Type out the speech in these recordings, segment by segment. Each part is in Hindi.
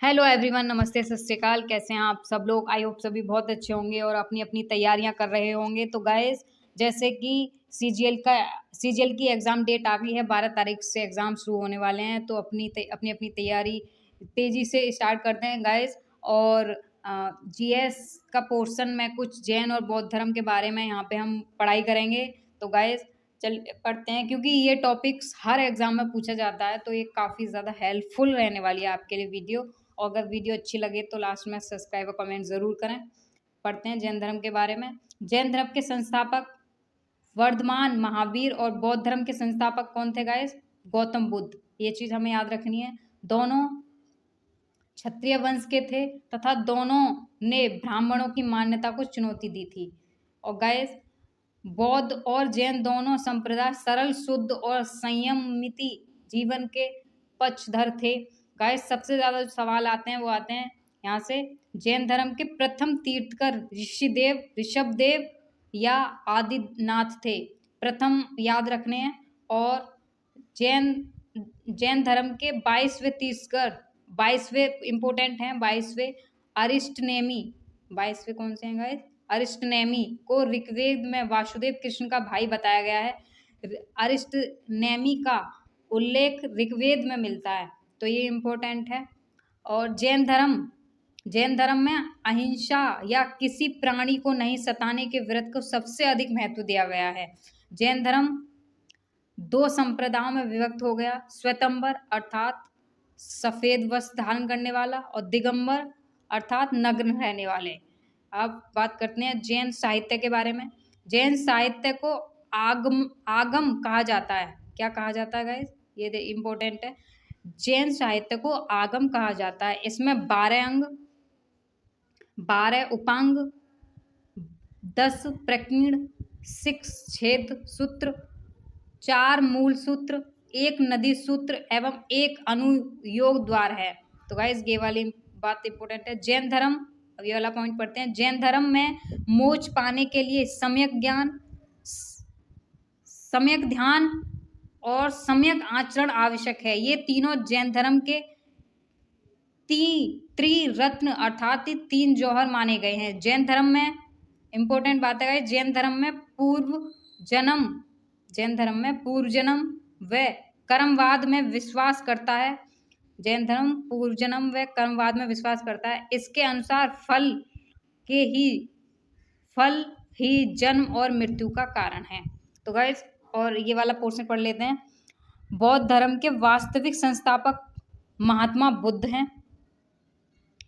हेलो एवरीवन, नमस्ते, सत श्री अकाल। कैसे हैं आप सब लोग? आई होप सभी बहुत अच्छे होंगे और अपनी अपनी तैयारियां कर रहे होंगे। तो गाइस, जैसे कि सीजीएल की एग्ज़ाम डेट आ गई है, 12 तारीख से एग्ज़ाम शुरू होने वाले हैं। तो अपनी अपनी तैयारी तेज़ी से स्टार्ट करते हैं गाइस। और जीएस का पोर्शन में कुछ जैन और बौद्ध धर्म के बारे में यहाँ पे हम पढ़ाई करेंगे। तो गाइस, चल पढ़ते हैं, क्योंकि ये टॉपिक्स हर एग्ज़ाम में पूछा जाता है। तो ये काफ़ी ज़्यादा हेल्पफुल रहने वाली है आपके लिए वीडियो। और अगर वीडियो अच्छी लगे तो लास्ट में सब्सक्राइब और कमेंट ज़रूर करें। पढ़ते हैं जैन धर्म के बारे में। जैन धर्म के संस्थापक वर्धमान महावीर और बौद्ध धर्म के संस्थापक कौन थे गाइस? गौतम बुद्ध। ये चीज़ हमें याद रखनी है। दोनों क्षत्रिय वंश के थे तथा दोनों ने ब्राह्मणों की मान्यता को चुनौती दी थी। और गाइस, बौद्ध और जैन दोनों संप्रदाय सरल, शुद्ध और संयमित जीवन के पक्षधर थे। गाइस, सबसे ज्यादा जो सवाल आते हैं वो आते हैं यहाँ से। जैन धर्म के प्रथम तीर्थकर ऋषभदेव या आदिनाथ थे, प्रथम याद रखने हैं। और जैन जैन धर्म के 22वें तीर्थकर, 22वें इंपोर्टेंट हैं, 22वें अरिष्टनेमी। 22वें कौन से हैं गाइस? अरिष्टनेमी को ऋग्वेद में वासुदेव कृष्ण का भाई बताया गया है। अरिष्टनेमी का उल्लेख ऋग्वेद में मिलता है, तो ये इम्पोर्टेंट है। और जैन धर्म में अहिंसा या किसी प्राणी को नहीं सताने के व्रत को सबसे अधिक महत्व दिया गया है। जैन धर्म दो संप्रदायों में विभक्त हो गया। श्वेतंबर अर्थात सफेद वस्त्र धारण करने वाला, और दिगंबर अर्थात नग्न रहने वाले। अब बात करते हैं जैन साहित्य के बारे में। जैन साहित्य को आगम कहा जाता है। क्या कहा जाता है गाइस? ये इम्पोर्टेंट है। जैन साहित्य को आगम कहा जाता है। इसमें 12 अंग, 12 उपांग, 10 प्रकीर्ण, 6 छेद सूत्र, 4 मूल सूत्र, 1 नदी सूत्र एवं 1 अनुयोग द्वार है। तो गाइस, ये वाली बात इंपोर्टेंट है। जैन धर्म, अब ये वाला पॉइंट पढ़ते हैं। जैन धर्म में मोक्ष पाने के लिए सम्यक ज्ञान, सम्यक ध्यान और सम्यक आचरण आवश्यक है। ये तीनों जैन धर्म के त्रिरत्न अर्थात 3 जौहर माने गए हैं। जैन धर्म में इंपोर्टेंट बात है, जैन धर्म में पूर्व जन्म व कर्मवाद में विश्वास करता है। जैन धर्म पूर्व जन्म व कर्मवाद में विश्वास करता है। इसके अनुसार फल ही जन्म और मृत्यु का कारण है। तो गाइस, और ये वाला पोर्शन पढ़ लेते हैं। बौद्ध धर्म के वास्तविक संस्थापक महात्मा बुद्ध हैं।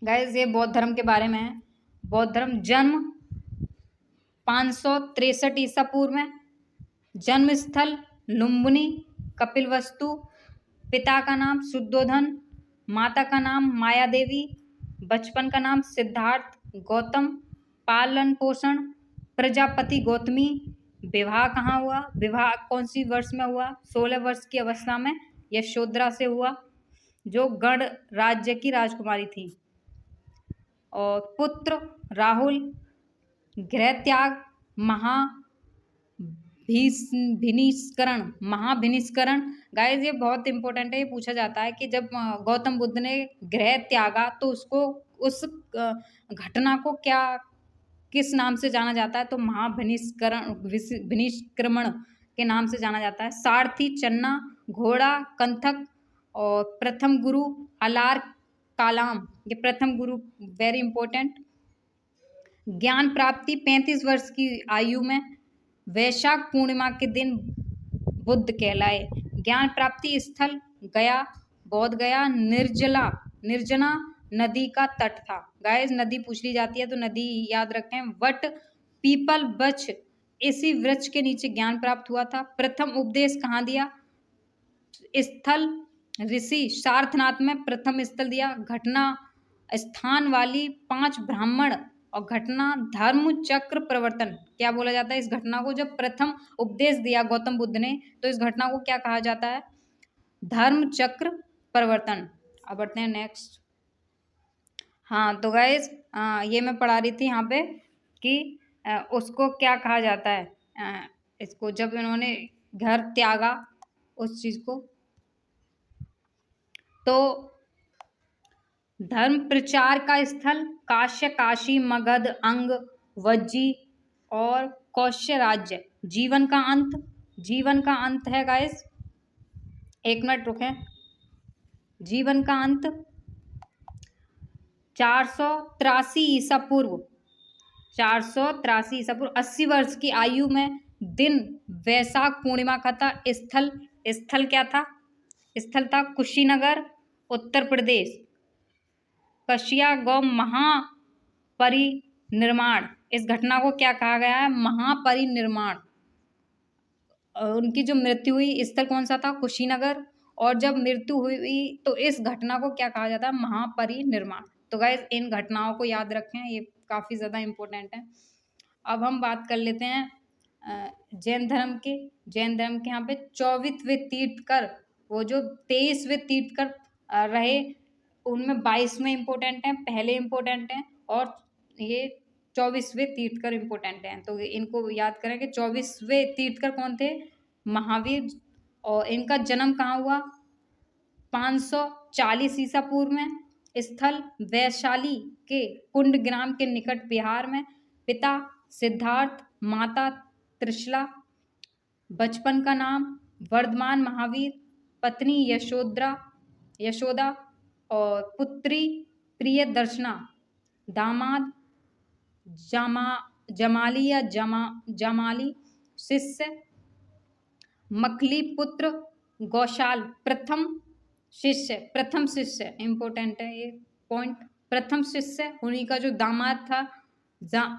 गाइस, ये बौद्ध धर्म के बारे में है। बौद्ध धर्म जन्म 563 ईसा पूर्व में, जन्म स्थल लुम्बिनी, कपिलवस्तु, पिता का नाम शुद्धोधन, माता का नाम माया देवी, बचपन का नाम सिद्धार्थ गौतम, पालन पोषण प्रजापति गौतमी। विवाह कहाँ हुआ? विवाह कौन सी वर्ष में हुआ? 16 वर्ष की अवस्था में यशोधरा से हुआ, जो गढ़ राज्य की राजकुमारी थी। और पुत्र राहुल, गृह त्याग, महाभिनिष्करण। गाइस, ये बहुत इंपॉर्टेंट है। ये पूछा जाता है कि जब गौतम बुद्ध ने गृह त्यागा तो उसको, उस घटना को किस नाम से जाना जाता है? तो भिनिष्क्रमण के नाम से जाना जाता है। सारथी चन्ना, घोड़ा कंथक, और प्रथम गुरु अलार कालाम। ये प्रथम गुरु वेरी इंपॉर्टेंट। ज्ञान प्राप्ति 35 वर्ष की आयु में, वैशाख पूर्णिमा के दिन बुद्ध कहलाए। ज्ञान प्राप्ति स्थल गया, बोध गया। निर्जना नदी का तट था। गाइस, नदी पूछ ली जाती है तो नदी याद रखें। वट पीपल वृक्ष, इसी वृक्ष के नीचे ज्ञान प्राप्त हुआ था। प्रथम उपदेश कहाँ दिया? स्थल ऋषि सारनाथ में प्रथम स्थल दिया। घटना स्थान वाली 5 ब्राह्मण, और घटना धर्म चक्र प्रवर्तन। क्या बोला जाता है इस घटना को? जब प्रथम उपदेश दिया गौतम बुद्ध ने, तो इस घटना को क्या कहा जाता है? धर्म चक्र प्रवर्तन। अब बढ़ते हैं नेक्स्ट। हाँ, तो गाइस, ये मैं पढ़ा रही थी यहाँ पे कि उसको क्या कहा जाता है, इसको जब इन्होंने घर त्यागा उस चीज को, तो धर्म प्रचार का स्थल काश्य, काशी, मगध, अंग, वज्जी और कौश्य राज्य। जीवन का अंत है गाइस, 1 मिनट रुकें। जीवन का अंत 483 ईसा पूर्व, 483 ईसा पूर्व। 80 वर्ष की आयु में दिन वैशाख पूर्णिमा का था। स्थल क्या था? स्थल था कुशीनगर, उत्तर प्रदेश। कश्या गौ महापरिनिर्माण, इस घटना को क्या कहा गया है? महापरिनिर्माण। उनकी जो मृत्यु हुई, स्थल कौन सा था? कुशीनगर। और जब मृत्यु हुई तो इस घटना को क्या कहा जाता है? महापरिनिर्माण। तो गाइस इन घटनाओं को याद रखें, ये काफ़ी ज़्यादा इम्पोर्टेंट है। अब हम बात कर लेते हैं जैन धर्म के। यहाँ पे 24वें तीर्थकर, वो जो 23वें तीर्थकर रहे उनमें 22वें इम्पोर्टेंट हैं, पहले इम्पोर्टेंट हैं, और ये 24वें तीर्थकर इम्पोर्टेंट हैं। तो इनको याद करें कि 24वें तीर्थकर कौन थे? महावीर। और इनका जन्म कहाँ हुआ? 540 ईसा पूर्व में। स्थल वैशाली के कुंड ग्राम के निकट बिहार में। पिता सिद्धार्थ, माता त्रिशला। बचपन का नाम वर्धमान महावीर, पत्नी यशोदा और पुत्री प्रियदर्शना, दामाद जमाली, शिष्य मखली, पुत्र गौशाल। प्रथम शिष्य इम्पोर्टेंट है ये पॉइंट। प्रथम शिष्य उन्हीं का जो दामाद था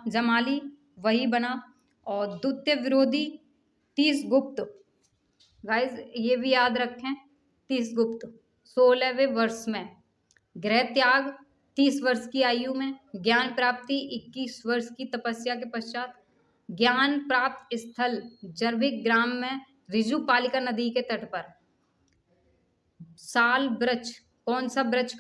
जमाली, वही बना। और द्वितीय विरोधी 30 गुप्त। गाइस ये भी याद रखें, 30 गुप्त 16वें वर्ष में। गृह त्याग 30 वर्ष की आयु में। ज्ञान प्राप्ति 21 वर्ष की तपस्या के पश्चात। ज्ञान प्राप्त स्थल जर्विक ग्राम में, रिजु पालिका नदी के तट पर। साल वृक्ष, कौन सा वृक्ष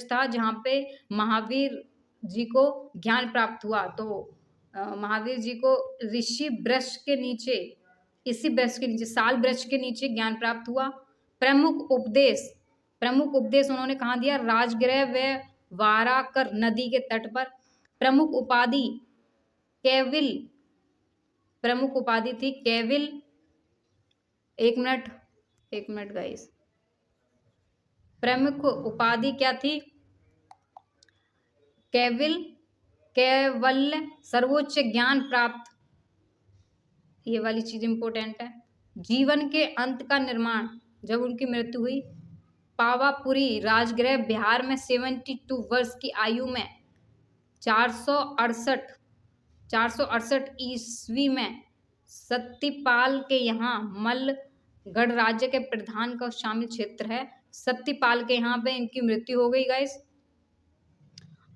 था जहाँ पे महावीर जी को ज्ञान प्राप्त हुआ? तो महावीर जी को ऋषि वृक्ष के नीचे, इसी वृक्ष के नीचे, साल वृक्ष के नीचे ज्ञान प्राप्त हुआ। प्रमुख उपदेश उन्होंने कहाँ दिया? राजगृह व वाराकर नदी के तट पर। प्रमुख उपाधि थी केविल। एक मिनट गाइस, प्रमुख उपाधि क्या थी? कैवल्य, सर्वोच्च ज्ञान प्राप्त, ये वाली चीज इंपॉर्टेंट है। जीवन के अंत का निर्माण, जब उनकी मृत्यु हुई। पावापुरी राजगृह बिहार में 72 वर्ष की आयु में। 468 ईस्वी में सत्यपाल के यहाँ मल्लगढ़ राज्य के प्रधान का शामिल क्षेत्र है। सत्यपाल के यहाँ पे इनकी मृत्यु हो गई गाइस।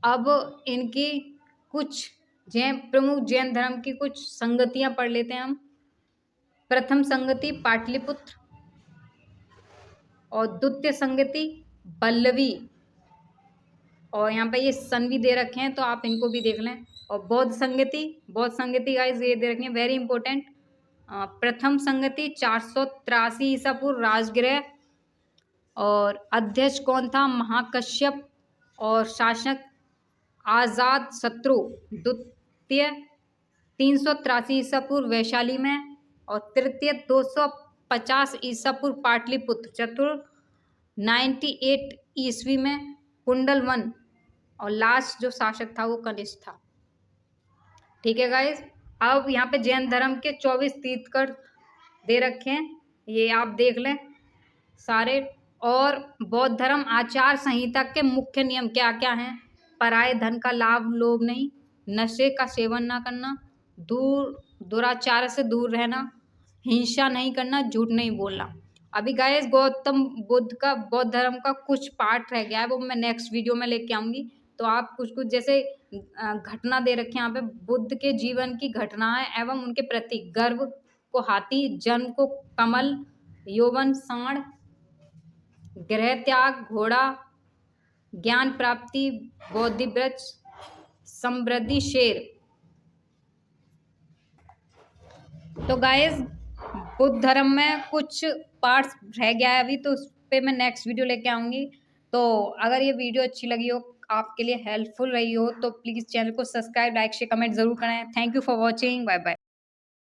अब इनकी कुछ प्रमुख जैन धर्म की कुछ संगतियां पढ़ लेते हैं हम। प्रथम संगति पाटलिपुत्र, और द्वितीय संगति बल्लवी, और यहाँ पे ये सन भी दे रखे हैं तो आप इनको भी देख लें। और बौद्ध संगति गाइस ये दे रखे हैं, वेरी इंपॉर्टेंट। प्रथम संगति 483 ईसा पूर्व, राजगृह। और अध्यक्ष कौन था? महाकश्यप। और शासक आजाद शत्रु। द्वितीय 383 ईसा पूर्व वैशाली में। और तृतीय 250 ईसा पूर्व पाटलिपुत्र। चतुर्थ 98 ईस्वी में कुंडलवन। और लास्ट जो शासक था वो कनिष्क था। ठीक है गाइस, अब यहाँ पे जैन धर्म के 24 तीर्थकर दे रखे हैं, ये आप देख लें सारे। और बौद्ध धर्म आचार संहिता के मुख्य नियम क्या क्या हैं? पराये धन का लाभ लोभ नहीं, नशे का सेवन ना करना, दुराचार से दूर रहना, हिंसा नहीं करना, झूठ नहीं बोलना। अभी गाइस गौतम बुद्ध का, बौद्ध धर्म का कुछ पार्ट रह गया है, वो मैं नेक्स्ट वीडियो में लेके आऊँगी। तो आप कुछ जैसे घटना दे रखे हैं यहाँ पे, बुद्ध के जीवन की घटनाएं एवं उनके प्रति। गर्व को हाथी, जन्म को कमल, यौवन सांड, गृह त्याग घोड़ा, ज्ञान प्राप्ति बोधि वृक्ष, समृद्धि शेर। तो गाइस बुद्ध धर्म में कुछ पार्ट्स रह गया है अभी, तो उस पर मैं नेक्स्ट वीडियो लेके आऊँगी। तो अगर ये वीडियो अच्छी लगी हो, आपके लिए हेल्पफुल रही हो, तो प्लीज़ चैनल को सब्सक्राइब, लाइक, शेयर, कमेंट ज़रूर करें। Thank you for watching. Bye bye.